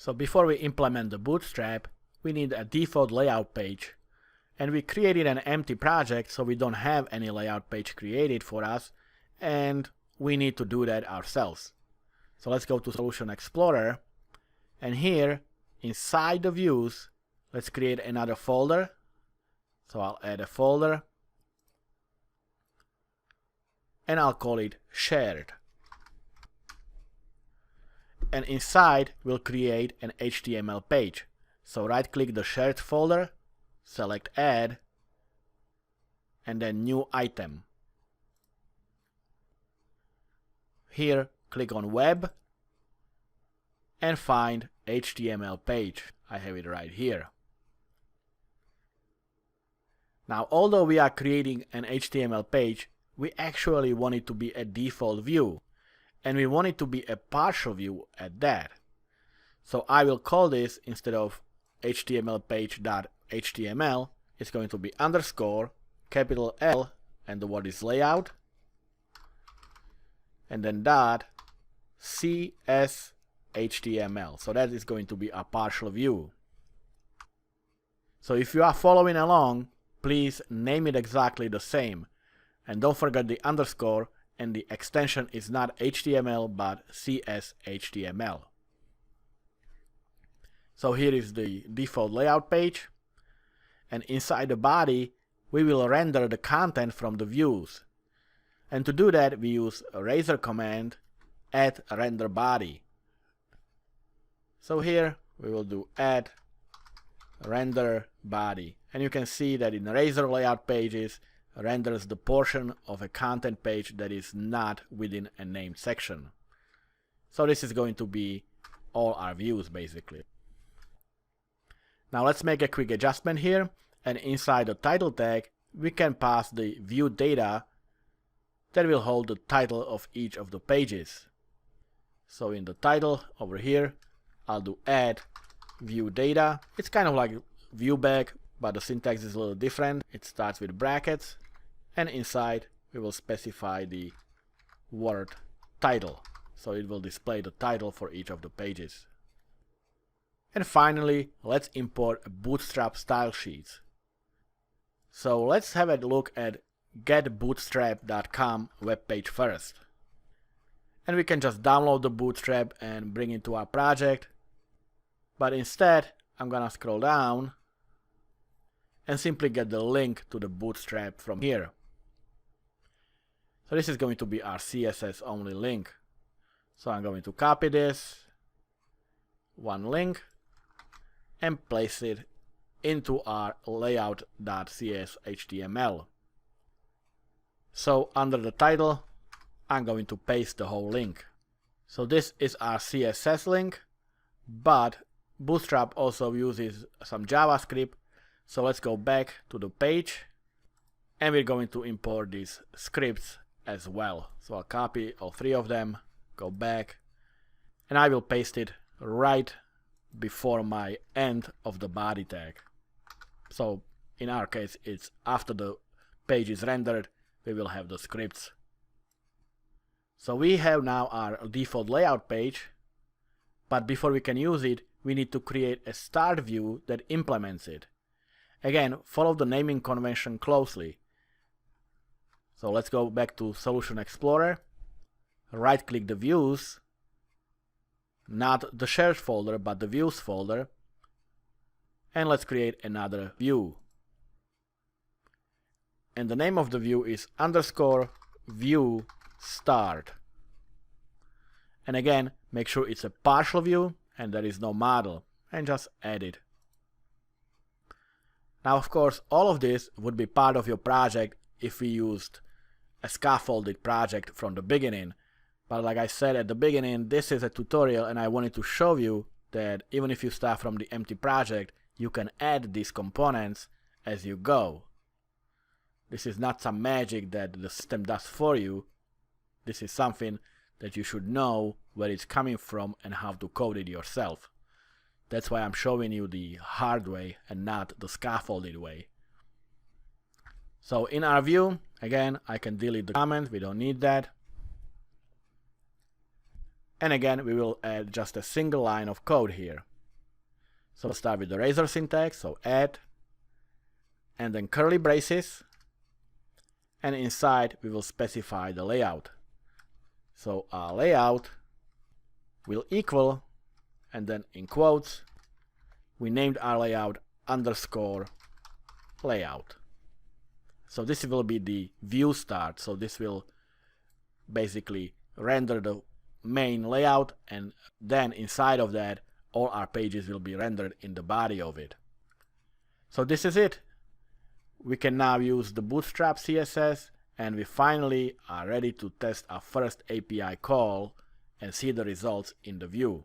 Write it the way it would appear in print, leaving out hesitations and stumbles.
So before we implement the Bootstrap, we need a default layout page. And we created an empty project, so we don't have any layout page created for us, and we need to do that ourselves. So let's go to Solution Explorer, and here inside the views, let's create another folder. So I'll add a folder, and I'll call it Shared. And inside we'll create an HTML page. So right click the shared folder, select add, and then new item. Here click on web and find HTML page. I have it right here. Now although we are creating an HTML page, we actually want it to be a default view. And we want it to be a partial view at that. So I will call this, instead of HTML page.html, it's going to be underscore, capital L, and the word is layout, and then dot CSHTML. So that is going to be a partial view. So if you are following along, please name it exactly the same. And don't forget the underscore, and the extension is not HTML but CSHTML. So here is the default layout page, and inside the body we will render the content from the views. And to do that we use a razor command add render body. So here we will do add render body, and you can see that in the razor layout pages renders the portion of a content page that is not within a named section. So this is going to be all our views basically. Now let's make a quick adjustment here, and inside the title tag we can pass the view data that will hold the title of each of the pages. So in the title over here I'll do add view data. It's kind of like viewback, but the syntax is a little different. It starts with brackets, and inside we will specify the word title, so it will display the title for each of the pages. And finally, let's import a Bootstrap style sheets. So let's have a look at getbootstrap.com webpage first. And we can just download the Bootstrap and bring it to our project, but instead I'm gonna scroll down and simply get the link to the Bootstrap from here. So this is going to be our CSS only link. So I'm going to copy this one link and place it into our layout.cshtml. So under the title I'm going to paste the whole link. So this is our CSS link, but Bootstrap also uses some JavaScript. So let's go back to the page, and we're going to import these scripts as well. So I'll copy all three of them, go back, and I will paste it right before my end of the body tag. So in our case it's after the page is rendered, we will have the scripts. So we have now our default layout page, but before we can use it we need to create a start view that implements it. Again, follow the naming convention closely. So let's go back to Solution Explorer, right click the views, not the shared folder but the views folder, and let's create another view. And the name of the view is underscore view start. And again, make sure it's a partial view and there is no model, and just add it. Now of course all of this would be part of your project if we used a scaffolded project from the beginning, but like I said at the beginning, this is a tutorial and I wanted to show you that even if you start from the empty project, you can add these components as you go. This is not some magic that the system does for you. This is something that you should know where it's coming from and how to code it yourself. That's why I'm showing you the hard way and not the scaffolded way. So in our view, again, I can delete the comment, we don't need that. And again, we will add just a single line of code here. So we'll start with the Razor syntax, so add, and then curly braces, and inside we will specify the layout. So our layout will equal, and then in quotes, we named our layout underscore layout. So this will be the view start, so this will basically render the main layout, and then inside of that all our pages will be rendered in the body of it. So this is it. We can now use the Bootstrap CSS, and we finally are ready to test our first API call and see the results in the view.